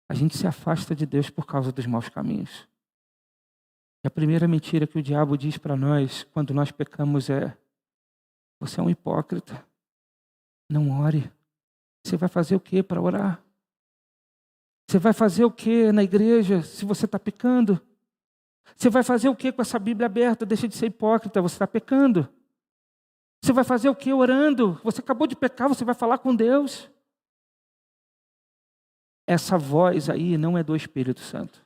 A gente se afasta de Deus por causa dos maus caminhos. E a primeira mentira que o diabo diz para nós quando nós pecamos é: você é um hipócrita. Não ore. Você vai fazer o quê para orar? Você vai fazer o quê na igreja se você está pecando? Você vai fazer o quê com essa Bíblia aberta? Deixa de ser hipócrita, você está pecando. Você vai fazer o quê orando? Você acabou de pecar, você vai falar com Deus. Essa voz aí não é do Espírito Santo.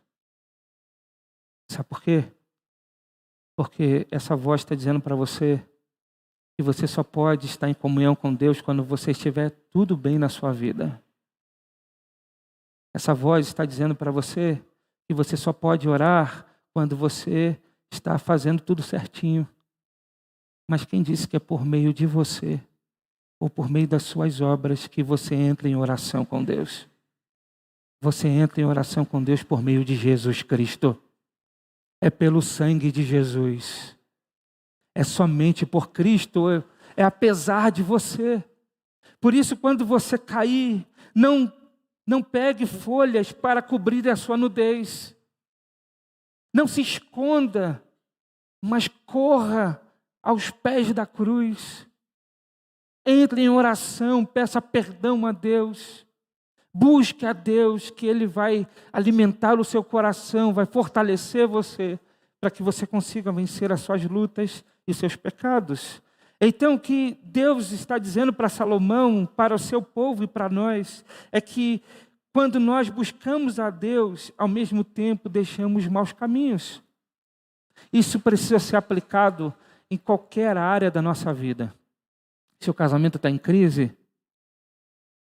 Sabe por quê? Porque essa voz está dizendo para você que você só pode estar em comunhão com Deus quando você estiver tudo bem na sua vida. Essa voz está dizendo para você que você só pode orar quando você está fazendo tudo certinho. Mas quem disse que é por meio de você, ou por meio das suas obras, que você entra em oração com Deus? Você entra em oração com Deus por meio de Jesus Cristo. É pelo sangue de Jesus. É somente por Cristo, é apesar de você. Por isso, quando você cair, não pegue folhas para cobrir a sua nudez. Não se esconda, mas corra aos pés da cruz. Entre em oração, peça perdão a Deus. Busque a Deus, que Ele vai alimentar o seu coração, vai fortalecer você, para que você consiga vencer as suas lutas e seus pecados. Então, o que Deus está dizendo para Salomão, para o seu povo e para nós, é que quando nós buscamos a Deus, ao mesmo tempo deixamos maus caminhos. Isso precisa ser aplicado em qualquer área da nossa vida. Se o casamento está em crise,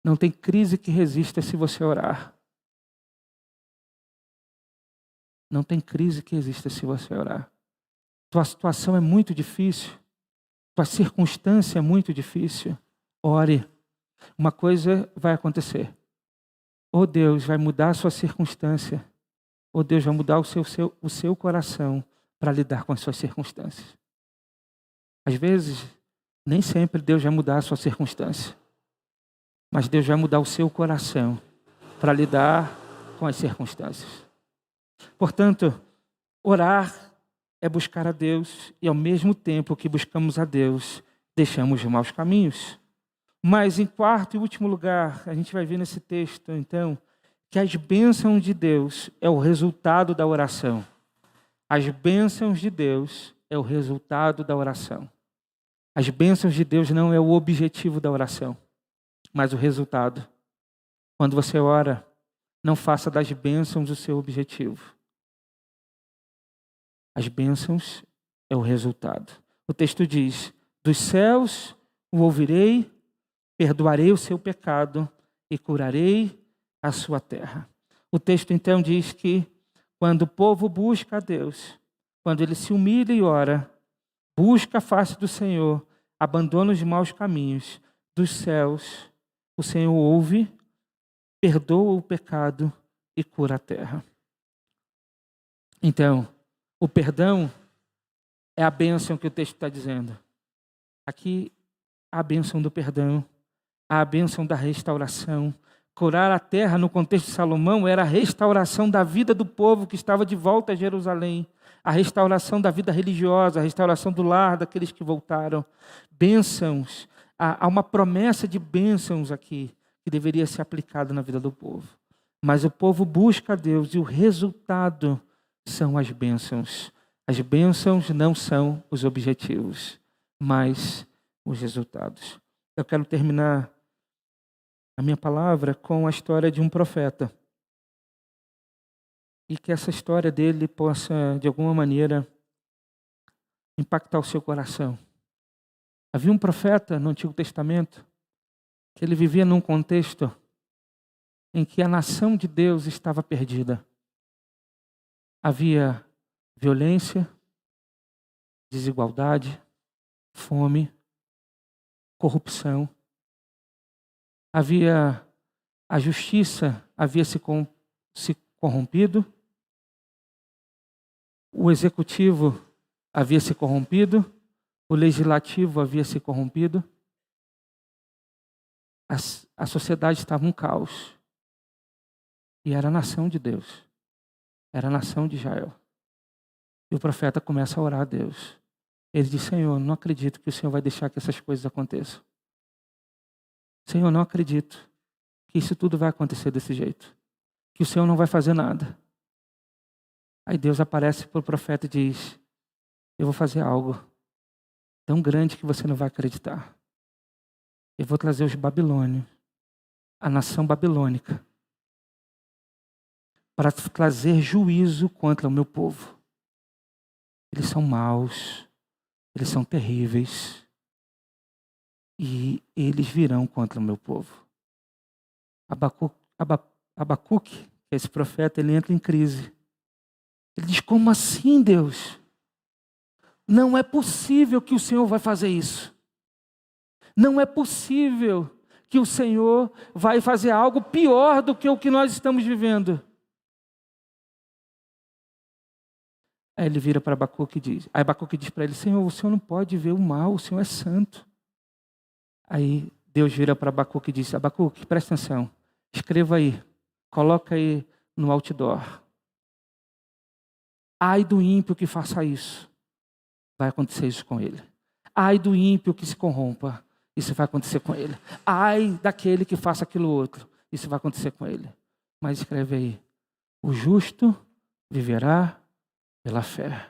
não tem crise que resista se você orar. Não tem crise que resista se você orar. Tua situação é muito difícil. Tua circunstância é muito difícil. Ore. Uma coisa vai acontecer. Ou Deus vai mudar a sua circunstância, ou Deus vai mudar o seu coração para lidar com as suas circunstâncias. Às vezes, nem sempre Deus vai mudar a sua circunstância, mas Deus vai mudar o seu coração para lidar com as circunstâncias. Portanto, orar é buscar a Deus e, ao mesmo tempo que buscamos a Deus, deixamos os maus caminhos. Mas, em quarto e último lugar, a gente vai ver nesse texto, então, que as bênçãos de Deus é o resultado da oração. As bênçãos de Deus é o resultado da oração. As bênçãos de Deus não é o objetivo da oração, mas o resultado. Quando você ora, não faça das bênçãos o seu objetivo. As bênçãos é o resultado. O texto diz: Dos céus o ouvirei, perdoarei o seu pecado e curarei a sua terra. O texto então diz que quando o povo busca a Deus, quando ele se humilha e ora, busca a face do Senhor, abandona os maus caminhos, dos céus o Senhor ouve, perdoa o pecado e cura a terra. Então, o perdão é a bênção que o texto está dizendo. Aqui, a bênção do perdão, a bênção da restauração. Curar a terra, no contexto de Salomão, era a restauração da vida do povo que estava de volta a Jerusalém, a restauração da vida religiosa, a restauração do lar daqueles que voltaram. Bênçãos, há uma promessa de bênçãos aqui, que deveria ser aplicada na vida do povo. Mas o povo busca a Deus e o resultado são as bênçãos. As bênçãos não são os objetivos, mas os resultados. Eu quero terminar a minha palavra com a história de um profeta. E que essa história dele possa, de alguma maneira, impactar o seu coração. Havia um profeta no Antigo Testamento que ele vivia num contexto em que a nação de Deus estava perdida. Havia violência, desigualdade, fome, corrupção. A justiça havia se corrompido, o executivo havia se corrompido, o legislativo havia se corrompido, a sociedade estava um caos. E era a nação de Deus, era a nação de Israel. E o profeta começa a orar a Deus. Ele diz: Senhor, não acredito que o Senhor vai deixar que essas coisas aconteçam. Senhor, não acredito que isso tudo vai acontecer desse jeito. Que o Senhor não vai fazer nada. Aí Deus aparece para o profeta e diz: eu vou fazer algo tão grande que você não vai acreditar. Eu vou trazer os babilônios, a nação babilônica, para trazer juízo contra o meu povo. Eles são maus, eles são terríveis, e eles virão contra o meu povo. Abacuque, que é esse profeta, ele entra em crise. Ele diz: como assim, Deus? Não é possível que o Senhor vai fazer isso. Não é possível que o Senhor vai fazer algo pior do que o que nós estamos vivendo. Aí ele vira para Abacuque e diz, aí Abacuque diz para ele: Senhor, o Senhor não pode ver o mal, o Senhor é santo. Aí Deus vira para Abacuque e diz: Abacuque, presta atenção, escreva aí, coloca aí no outdoor. Ai do ímpio que faça isso, vai acontecer isso com ele. Ai do ímpio que se corrompa, isso vai acontecer com ele. Ai daquele que faça aquilo outro, isso vai acontecer com ele. Mas escreve aí: o justo viverá pela fé.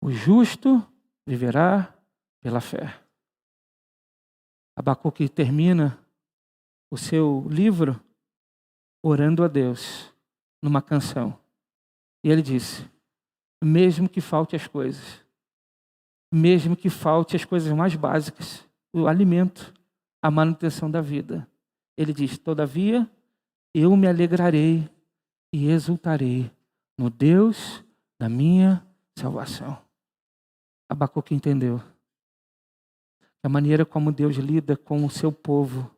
O justo viverá pela fé. Abacuque termina o seu livro orando a Deus numa canção. E ele disse: mesmo que falte as coisas, mesmo que falte as coisas mais básicas, o alimento, a manutenção da vida, ele diz: todavia eu me alegrarei e exultarei no Deus da minha salvação. Abacuque entendeu que a maneira como Deus lida com o seu povo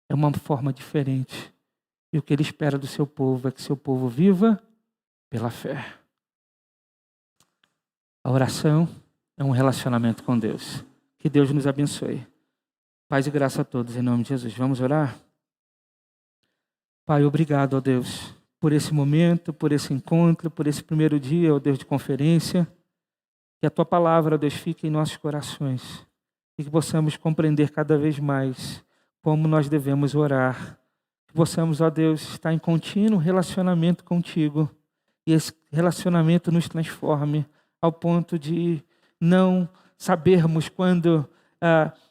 é uma forma diferente. E o que ele espera do seu povo é que seu povo viva pela fé. A oração é um relacionamento com Deus. Que Deus nos abençoe. Paz e graça a todos, em nome de Jesus. Vamos orar? Pai, obrigado, ó Deus, por esse momento, por esse encontro, por esse primeiro dia, ó Deus, de conferência. Que a Tua palavra, ó Deus, fique em nossos corações. E que possamos compreender cada vez mais como nós devemos orar. Que possamos, ó Deus, estar em contínuo relacionamento contigo. E esse relacionamento nos transforme ao ponto de não sabermos quando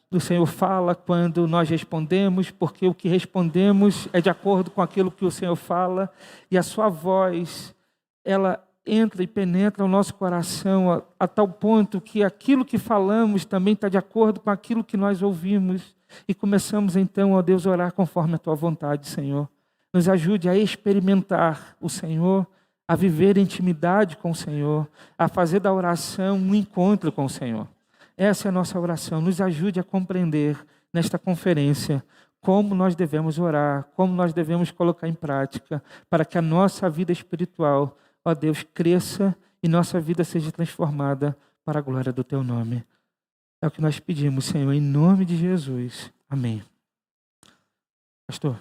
o Senhor fala, quando nós respondemos, porque o que respondemos é de acordo com aquilo que o Senhor fala, e a sua voz, ela entra e penetra o nosso coração a tal ponto que aquilo que falamos também está de acordo com aquilo que nós ouvimos. E começamos então, ó Deus, a orar conforme a Tua vontade, Senhor. Nos ajude a experimentar o Senhor, a viver intimidade com o Senhor, a fazer da oração um encontro com o Senhor. Essa é a nossa oração. Nos ajude a compreender nesta conferência como nós devemos orar, como nós devemos colocar em prática, para que a nossa vida espiritual, ó Deus, cresça e nossa vida seja transformada para a glória do Teu nome. É o que nós pedimos, Senhor, em nome de Jesus. Amém. Pastor.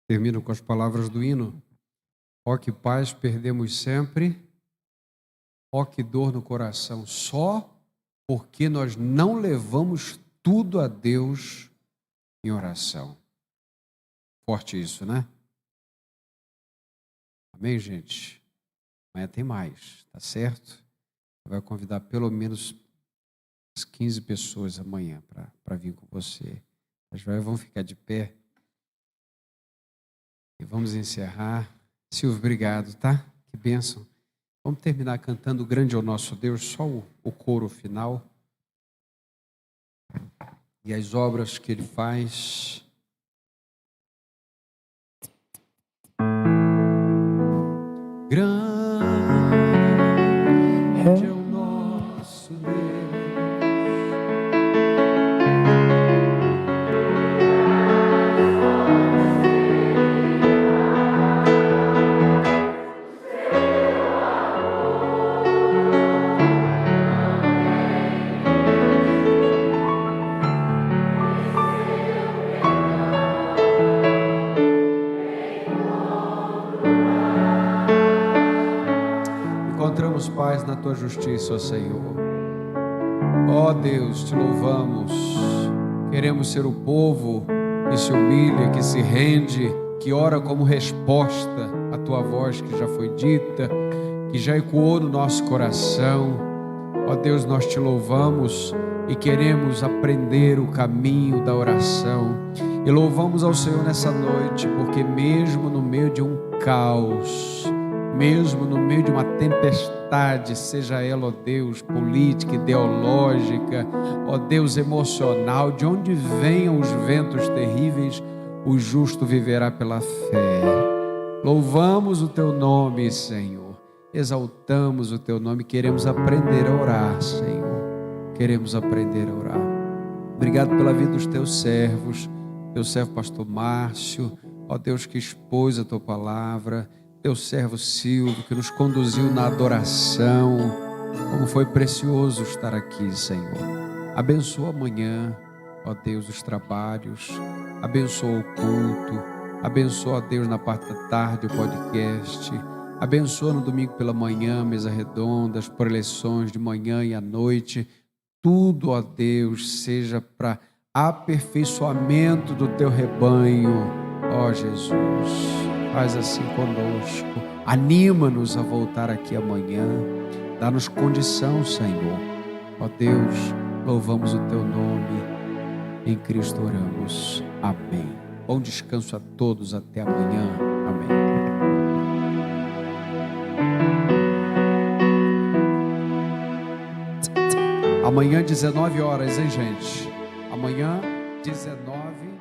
Termino com as palavras do hino. Ó que paz perdemos sempre, ó que dor no coração, só porque nós não levamos tudo a Deus em oração. Forte isso, né? Amém, gente? Amanhã tem mais, tá certo? Vai convidar pelo menos 15 pessoas amanhã para vir com você. As vão ficar de pé. E vamos encerrar. Silvio, obrigado, tá? Que bênção. Vamos terminar cantando Grande é o Nosso Deus, só o coro final. E as obras que Ele faz. Grande é o nosso Deus. Encontramos paz na Tua justiça, ó Senhor. Ó Deus, Te louvamos. Queremos ser o povo que se humilha, que se rende, que ora como resposta à Tua voz que já foi dita, que já ecoou no nosso coração. Ó Deus, nós Te louvamos e queremos aprender o caminho da oração. E louvamos ao Senhor nessa noite, porque mesmo no meio de um caos, mesmo no meio de uma tempestade, seja ela, ó Deus, política, ideológica, ó Deus, emocional, de onde venham os ventos terríveis, o justo viverá pela fé. Louvamos o Teu nome, Senhor. Exaltamos o Teu nome. Queremos aprender a orar, Senhor. Queremos aprender a orar. Obrigado pela vida dos Teus servos, Teu servo pastor Márcio, ó Deus, que expôs a Tua palavra, Teu servo Silvio, que nos conduziu na adoração. Como foi precioso estar aqui, Senhor. Abençoa amanhã, ó Deus, os trabalhos. Abençoa o culto. Abençoa, ó Deus, na parte da tarde o podcast. Abençoa no domingo pela manhã, mesa redonda, as preleções de manhã e à noite. Tudo, ó Deus, seja para aperfeiçoamento do Teu rebanho, ó Jesus. Faz assim conosco, anima-nos a voltar aqui amanhã, dá-nos condição, Senhor. Ó Deus, louvamos o Teu nome, em Cristo oramos, amém. Bom descanso a todos, até amanhã, amém. Amanhã 19 horas, hein, gente? Amanhã 19